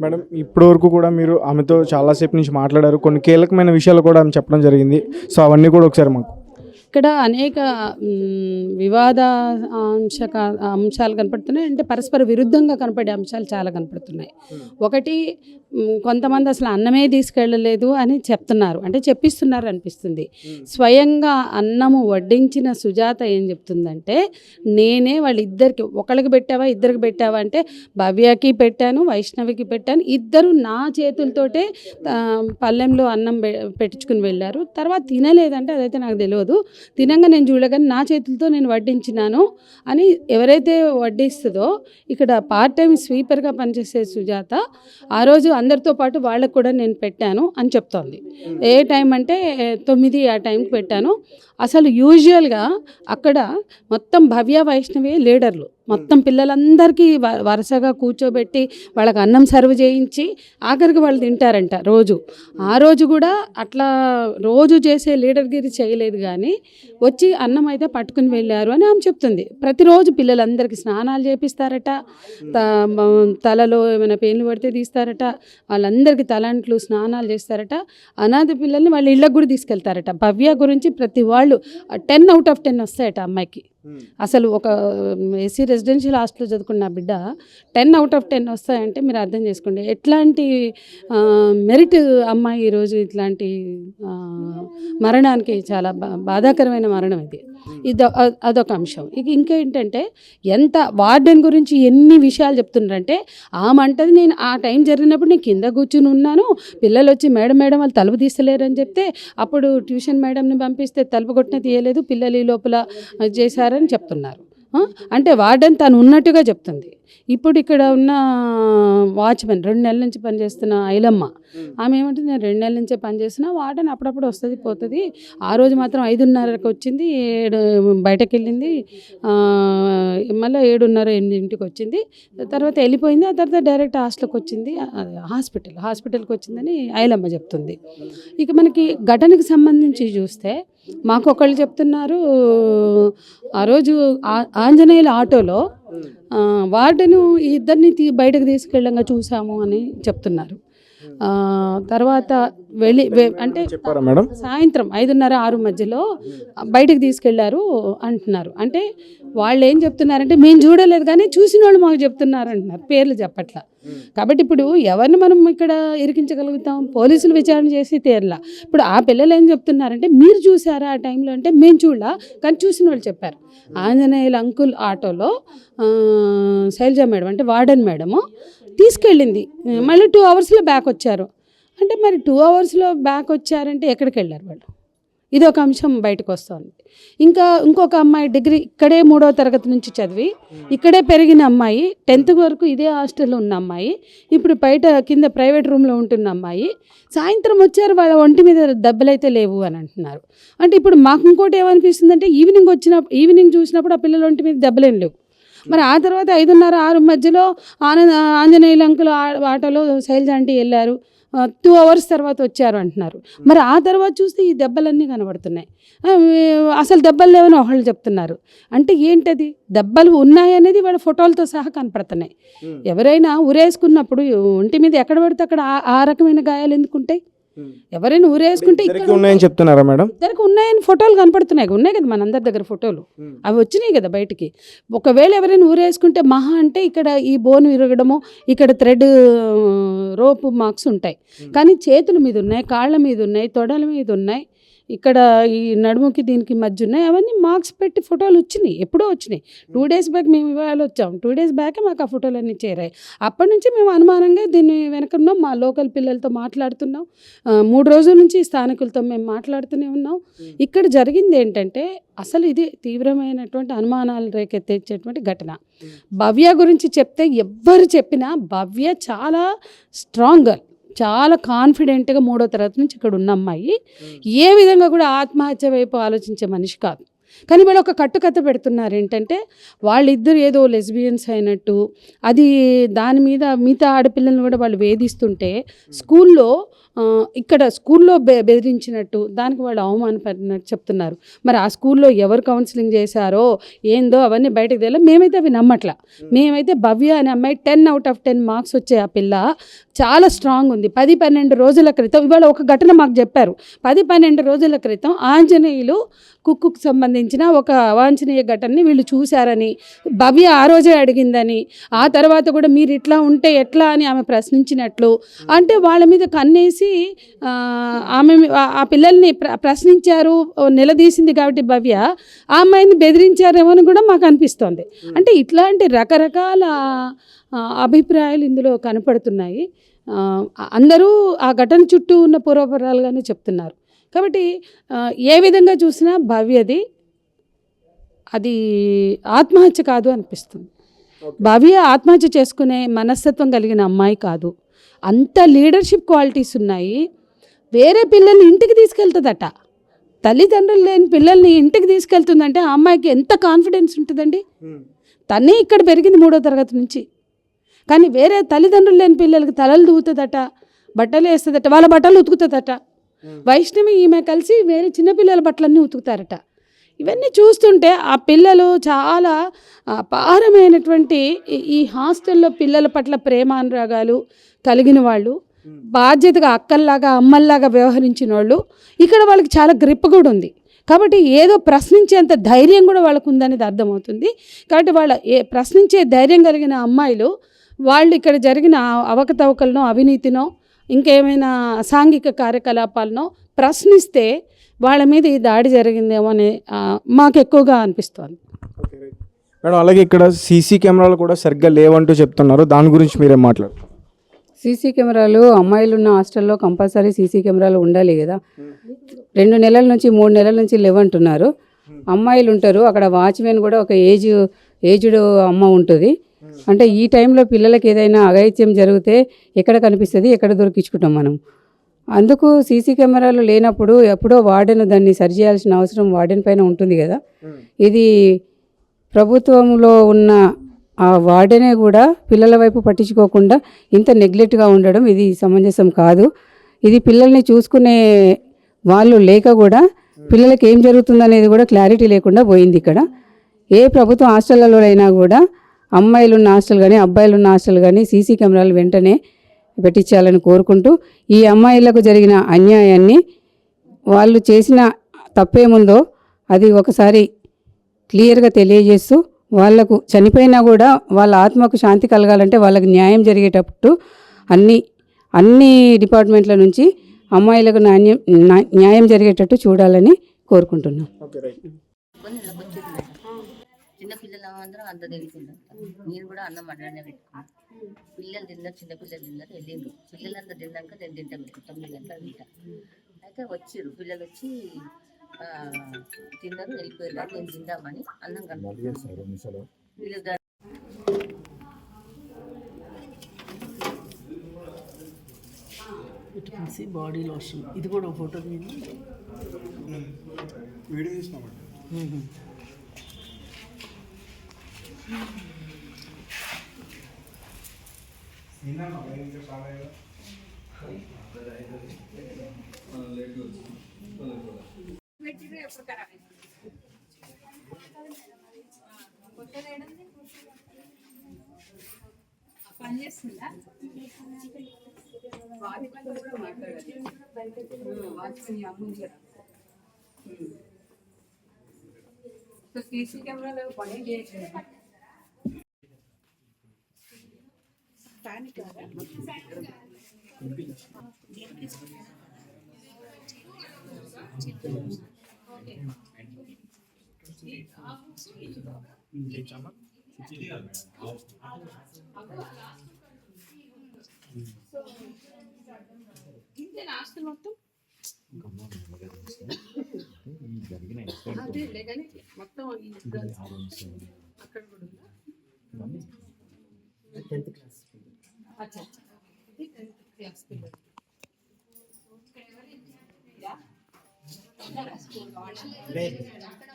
Madam ఇప్పటి వరకు కూడా మీరు ఆమెతో చాలాసేపు నుంచి మాట్లాడారు, కొన్ని కీలకమైన విషయాలు కూడా ఆమె చెప్పడం జరిగింది. సో అవన్నీ కూడా ఒకసారి మాకు ఇక్కడ అనేక అంశాలు కనపడుతున్నాయి. అంటే పరస్పర విరుద్ధంగా కనపడే అంశాలు చాలా కనపడుతున్నాయి. ఒకటి, కొంతమంది అసలు అన్నమే తీసుకెళ్ళలేదు అని చెప్తున్నారు, అంటే చెప్పిస్తున్నారు అనిపిస్తుంది. స్వయంగా అన్నము వడ్డించిన సుజాత ఏం చెప్తుందంటే, నేనే వాళ్ళిద్దరికి, ఒకళ్ళకి పెట్టావా ఇద్దరికి పెట్టావా అంటే భవ్యకి పెట్టాను, వైష్ణవికి పెట్టాను, ఇద్దరు నా చేతులతోటే పళ్ళెంలో అన్నం పెట్టించుకుని వెళ్ళారు. తర్వాత తినలేదంటే అదైతే నాకు తెలియదు, తినంగా నేను చూడగానే నా చేతులతో నేను వడ్డించినాను అని ఎవరైతే వడ్డిస్తుందో, ఇక్కడ పార్ట్ టైం స్వీపర్గా పనిచేసే సుజాత ఆ రోజు అందరితో పాటు వాళ్ళకు కూడా నేను పెట్టాను అని చెప్తోంది. ఏ టైం అంటే 9 ఆ టైంకి పెట్టాను. అసలు యూజువల్గా అక్కడ మొత్తం భవ్య వైష్ణవి లీడర్లు, మొత్తం పిల్లలందరికీ వరుసగా కూర్చోబెట్టి వాళ్ళకి అన్నం సర్వ్ చేయించి ఆఖరికి వాళ్ళు తింటారంట రోజు. ఆ రోజు కూడా అట్లా రోజు చేసే లీడర్గిరి చేయలేదు, కానీ వచ్చి అన్నం అయితే పట్టుకుని వెళ్ళారు అని ఆమె చెప్తుంది. ప్రతిరోజు పిల్లలందరికీ స్నానాలు చేపిస్తారట, తలలో ఏమైనా పెయిన్లు పడితే తీస్తారట, వాళ్ళందరికీ తలంట్లు స్నానాలు చేస్తారట, అనాథ పిల్లల్ని వాళ్ళ ఇళ్ళకు కూడా తీసుకెళ్తారట. భవ్య గురించి ప్రతి వాళ్ళు 10 out of 10 వస్తాయట అమ్మాయికి. అసలు ఒక ఏసీ రెసిడెన్షియల్ హాస్టల్లో చదువుకున్న బిడ్డ 10 out of 10 వస్తాయంటే మీరు అర్థం చేసుకోండి ఎట్లాంటి మెరిట్ అమ్మాయి ఈరోజు ఇట్లాంటి మరణానికి చాలా బాధాకరమైన మరణం ఇది. అదొక అంశం. ఇంకేంటంటే ఎంత వార్డెన్ గురించి ఎన్ని విషయాలు చెప్తున్నారంటే, ఆమె అంటది నేను ఆ టైం జరిగినప్పుడు నేను కింద కూర్చుని ఉన్నాను, పిల్లలు వచ్చి మేడం వాళ్ళు తలుపు తీస్తలేరు అని చెప్తే అప్పుడు ట్యూషన్ మేడంని పంపిస్తే తలుపు కొట్టిన తీయలేదు, పిల్లలు ఈ లోపల చేశారని చెప్తున్నారు. అంటే వార్డెన్ తను ఉన్నట్టుగా చెప్తుంది. ఇప్పుడు ఇక్కడ ఉన్న వాచ్మెన్ 2 నెలల నుంచి పనిచేస్తున్న ఐలమ్మ, ఆమె ఏమంటుంది, నేను 2 నెలల నుంచే పనిచేస్తున్నా, వార్డెన్ అప్పుడప్పుడు వస్తుంది పోతుంది, ఆ రోజు మాత్రం 5:30కి వచ్చింది, 7 బయటకు వెళ్ళింది, మళ్ళీ 7:30 8ంటికి వచ్చింది, తర్వాత వెళ్ళిపోయింది, ఆ తర్వాత డైరెక్ట్ హాస్పిటల్కి వచ్చిందని ఐలమ్మ చెప్తుంది. ఇక మనకి ఘటనకి సంబంధించి చూస్తే మాకు ఒకళ్ళు చెప్తున్నారు, ఆ రోజు ఆంజనేయుల ఆటోలో వార్డెను ఈ ఇద్దరిని బయటకు తీసుకెళ్ళంగా చూసాము అని చెప్తున్నారు. తర్వాత అంటే చెప్పారా మేడం, సాయంత్రం 5:30 6 మధ్యలో బయటకు తీసుకెళ్లారు అంటున్నారు. అంటే వాళ్ళు ఏం చెప్తున్నారంటే మేము చూడలేదు కానీ చూసిన వాళ్ళు మాకు చెప్తున్నారు అంటున్నారు, పేర్లు చెప్పట్లా. కాబట్టి ఇప్పుడు ఎవరిని మనం ఇక్కడ ఇరికించగలుగుతాం, పోలీసులు విచారణ చేసి తీరలా. ఇప్పుడు ఆ పిల్లలు ఏం చెప్తున్నారంటే మీరు చూసారా ఆ టైంలో అంటే మేము చూడలా కానీ చూసిన వాళ్ళు చెప్పారు. ఆంజనేయుల అంకుల్ ఆటోలో శైలజ మేడం అంటే వార్డెన్ మేడము తీసుకెళ్ళింది, మళ్ళీ 2 అవర్స్లో బ్యాక్ వచ్చారు. అంటే మరి 2 అవర్స్లో బ్యాక్ వచ్చారంటే ఎక్కడికి వెళ్ళారు వాళ్ళు? ఇది ఒక అంశం బయటకు వస్తుంది. ఇంకొక అమ్మాయి డిగ్రీ ఇక్కడే 3వ తరగతి నుంచి చదివి ఇక్కడే పెరిగిన అమ్మాయి, 10th వరకు ఇదే హాస్టల్లో ఉన్న అమ్మాయి, ఇప్పుడు బయట కింద ప్రైవేట్ రూమ్లో ఉంటున్న అమ్మాయి, సాయంత్రం వచ్చారు, వాళ్ళ ఒంటి మీద దెబ్బలైతే లేవు అని అంటున్నారు. అంటే ఇప్పుడు మాకు ఇంకోటి ఏమనిపిస్తుంది అంటే ఈవినింగ్ చూసినప్పుడు ఆ పిల్లల ఒంటి మీద దెబ్బలేం లేవు, మరి ఆ తర్వాత 5:30 6 మధ్యలో ఆంజనేయుల అంకుల్ ఆటోలో శైలజ ఆంటీ వెళ్ళారు, 2 అవర్స్ తర్వాత వచ్చారు అంటున్నారు. మరి ఆ తర్వాత చూస్తే ఈ దెబ్బలన్నీ కనబడుతున్నాయి, అసలు దెబ్బలు లేవని ఒకళ్ళు చెప్తున్నారు. అంటే ఏంటది, దెబ్బలు ఉన్నాయనేది వాళ్ళ ఫోటోలతో సహా కనపడుతున్నాయి. ఎవరైనా ఉరేసుకున్నప్పుడు ఒంటి మీద ఎక్కడ పడితే అక్కడ ఆ రకమైన గాయాలు ఎందుకుంటాయి? ఎవరైనా ఊరేసుకుంటే ఉన్నాయని చెప్తున్నారా మేడం? ఇద్దరికి ఉన్నాయని ఫోటోలు కనపడుతున్నాయి కదా మనందరి దగ్గర ఫోటోలు, అవి వచ్చినాయి కదా బయటికి. ఒకవేళ ఎవరైనా ఊరేసుకుంటే మహా అంటే ఇక్కడ ఈ బోన్ విరగడము, ఇక్కడ థ్రెడ్ రోప్ మార్క్స్ ఉంటాయి, కానీ చేతుల మీద ఉన్నాయి, కాళ్ళ మీద ఉన్నాయి, తొడల మీద ఉన్నాయి, ఇక్కడ ఈ నడుముకి దీనికి మధ్య ఉన్నాయి, అవన్నీ మార్క్స్ పెట్టి ఫోటోలు వచ్చినాయి, ఎప్పుడో వచ్చినాయి. 2 days బ్యాక్ మేము ఇవాళ వచ్చాం, 2 days బ్యాకే మాకు ఆ ఫోటోలు అన్నీ చేరాయి. అప్పటి నుంచి మేము అనుమానంగా దీన్ని వెనకున్నాం, మా లోకల్ పిల్లలతో మాట్లాడుతున్నాం, 3 రోజుల నుంచి స్థానికులతో మేము మాట్లాడుతూనే ఉన్నాం. ఇక్కడ జరిగింది ఏంటంటే అసలు ఇది తీవ్రమైనటువంటి అనుమానాలు రేకెత్తించేటువంటి ఘటన. భవ్య గురించి చెప్తే ఎవ్వరు చెప్పినా భవ్య చాలా స్ట్రాంగ్ గర్ల్, చాలా కాన్ఫిడెంట్గా 3వ తరగతి నుంచి ఇక్కడ ఉన్న అమ్మాయి, ఏ విధంగా కూడా ఆత్మహత్య వైపు ఆలోచించే మనిషి కాదు. కానీ వాళ్ళు ఒక కట్టుకథ పెడుతున్నారు ఏంటంటే వాళ్ళిద్దరు ఏదో లెస్బియన్స్ అయినట్టు, అది దాని మీద మిగతా ఆడపిల్లల్ని కూడా వాళ్ళు వేధిస్తుంటే స్కూల్లో ఇక్కడ స్కూల్లో బెదిరించినట్టు దానికి వాళ్ళు అవమానపడినట్టు చెప్తున్నారు. మరి ఆ స్కూల్లో ఎవరు కౌన్సిలింగ్ చేశారో ఏందో అవన్నీ బయటకు తెలియదు. మేమైతే అవి నమ్మట్లా. మేమైతే భవ్య అనే అమ్మాయి 10/10 మార్క్స్ వచ్చే ఆ పిల్ల చాలా స్ట్రాంగ్ ఉంది. 10-12 రోజుల క్రితం ఇవాళ ఒక ఘటన మాకు చెప్పారు. 10-12 రోజుల క్రితం ఆంజనేయులు కుక్కుకు సంబంధించిన ఒక అవాంఛనీయ ఘటనని వీళ్ళు చూశారని భవ్య ఆ రోజే అడిగిందని, ఆ తర్వాత కూడా మీరు ఇట్లా ఉంటే ఎట్లా అని ఆమె ప్రశ్నించినట్లు, అంటే వాళ్ళ మీద కన్నేసి ఆమె ఆ పిల్లల్ని ప్రశ్నించారు, నిలదీసింది కాబట్టి భవ్య ఆ అమ్మాయిని బెదిరించారేమో అని కూడా మాకు అనిపిస్తోంది. అంటే ఇట్లాంటి రకరకాల అభిప్రాయాలు ఇందులో కనపడుతున్నాయి. అందరూ ఆ ఘటన చుట్టూ ఉన్న పూర్వపరాలుగానే చెప్తున్నారు. కాబట్టి ఏ విధంగా చూసినా భవ్యది అది ఆత్మహత్య కాదు అనిపిస్తుంది. భవ్య ఆత్మహత్య చేసుకునే మనస్తత్వం కలిగిన అమ్మాయి కాదు. అంత లీడర్షిప్ క్వాలిటీస్ ఉన్నాయి. వేరే పిల్లల్ని ఇంటికి తీసుకెళ్తుందట. తల్లిదండ్రులు లేని పిల్లల్ని ఇంటికి తీసుకెళ్తుందంటే ఆ అమ్మాయికి ఎంత కాన్ఫిడెన్స్ ఉంటుందండి. తనే ఇక్కడ పెరిగింది 3వ తరగతి నుంచి. కానీ వేరే తల్లిదండ్రులు లేని పిల్లలకి తలలు దూవుతుందట, బట్టలు వేస్తుందట, వాళ్ళ బట్టలు ఉతుకుతుందట. వైష్ణవి ఈమె కలిసి వేరే చిన్నపిల్లల బట్టలన్నీ ఉతుకుతారట. ఇవన్నీ చూస్తుంటే ఆ పిల్లలు చాలా అపారమైనటువంటి ఈ హాస్టల్లో పిల్లల పట్ల ప్రేమానురాగాలు కలిగిన వాళ్ళు, బాధ్యతగా అక్కల్లాగా అమ్మల్లాగా వ్యవహరించిన వాళ్ళు. ఇక్కడ వాళ్ళకి చాలా గ్రిప్ కూడా ఉంది. కాబట్టి ఏదో ప్రశ్నించేంత ధైర్యం కూడా వాళ్ళకు ఉందనేది అర్థమవుతుంది. కాబట్టి వాళ్ళ ప్రశ్నించే ధైర్యం కలిగిన అమ్మాయిలు వాళ్ళు ఇక్కడ జరిగిన అవకతవకలనో, అవినీతినో, ఇంకేమైనా సాంఘిక కార్యకలాపాలనో ప్రశ్నిస్తే వాళ్ళ మీద ఈ దాడి జరిగిందేమో అని మాకు ఎక్కువగా అనిపిస్తుంది. మేడం, అలాగే ఇక్కడ సీసీ కెమెరాలు కూడా సరిగ్గా లేవంటూ చెప్తున్నారు. దాని గురించి మీరేం మాట్లాడు? సీసీ కెమెరాలు అమ్మాయిలు ఉన్న హాస్టల్లో కంపల్సరీ సీసీ కెమెరాలు ఉండాలి కదా. 2 నెలల నుంచి 3 నెలల నుంచి లేవంటున్నారు. అమ్మాయిలు ఉంటారు అక్కడ. వాచ్మెన్ కూడా ఒక ఏజ్డ్ అమ్మ ఉంటుంది. అంటే ఈ టైంలో పిల్లలకి ఏదైనా అఘాయిత్యం జరిగితే ఎక్కడ కనిపిస్తుంది, ఎక్కడ దొరికించుకుంటాం మనం. అందుకు సీసీ కెమెరాలు లేనప్పుడు ఎప్పుడో వార్డెన్ దాన్ని సరిచేయాల్సిన అవసరం వార్డెన్ పైన ఉంటుంది కదా. ఇది ప్రభుత్వంలో ఉన్న ఆ వార్డెనే కూడా పిల్లల వైపు పట్టించుకోకుండా ఇంత నెగ్లెక్ట్గా ఉండడం ఇది సమంజసం కాదు. ఇది పిల్లల్ని చూసుకునే వాళ్ళు లేక కూడా పిల్లలకి ఏం జరుగుతుందనేది కూడా క్లారిటీ లేకుండా పోయింది ఇక్కడ. ఏ ప్రభుత్వ హాస్టళ్ళలో అయినా కూడా అమ్మాయిలు ఉన్న హాస్టల్ కానీ అబ్బాయిలు ఉన్న హాస్టల్ కానీ సీసీ కెమెరాలు వెంటనే పెట్టించాలని కోరుకుంటూ, ఈ అమ్మాయిలకు జరిగిన అన్యాయాన్ని, వాళ్ళు చేసిన తప్పేముందో అది ఒకసారి క్లియర్గా తెలియజేస్తూ, వాళ్లకు చనిపోయినా కూడా వాళ్ళ ఆత్మకు శాంతి కలగాలంటే వాళ్ళకి న్యాయం జరిగేటప్పుడు అన్ని డిపార్ట్మెంట్ల నుంచి అమ్మాయిలకు న్యాయం జరిగేటట్టు చూడాలని కోరుకుంటున్నాం. చిన్న పిల్లలు అందరం అంత తెలిసిందంట. నేను కూడా అన్నం అడ్డనే పెట్టుకున్నాను. పిల్లలు తిన్నారు, చిన్నపిల్లలు తిన్నారు, వెళ్ళిండ్రు. పిల్లలందరూ తిన్నాక నేను తింటా పెట్టుకు 9 గంటలకు తింటా. అయితే వచ్చిర్రు పిల్లలు, వచ్చి తిన్నారు, వెళ్ళిపోయారు. నేను తిందామని అన్నం కలుపుకున్నాను. బాడీ లోషన్ ఇది కూడా ఫోటో వీడియో తీసినామండి. పని చేస్తుందా? వాచ్మెన్ కూడా మాట్లాడాలి. వాచ్మెన్ అమ్ముంది కదా. సీసీ కెమెరాలో పని చేయట్లేదు. ఇంతేనా ఆస్తులు మొత్తం? అదే కానీ మొత్తం అక్కడ కూడా ఉందా? అచ్చా, ఇది 10th క్లాస్ పిల్లలు.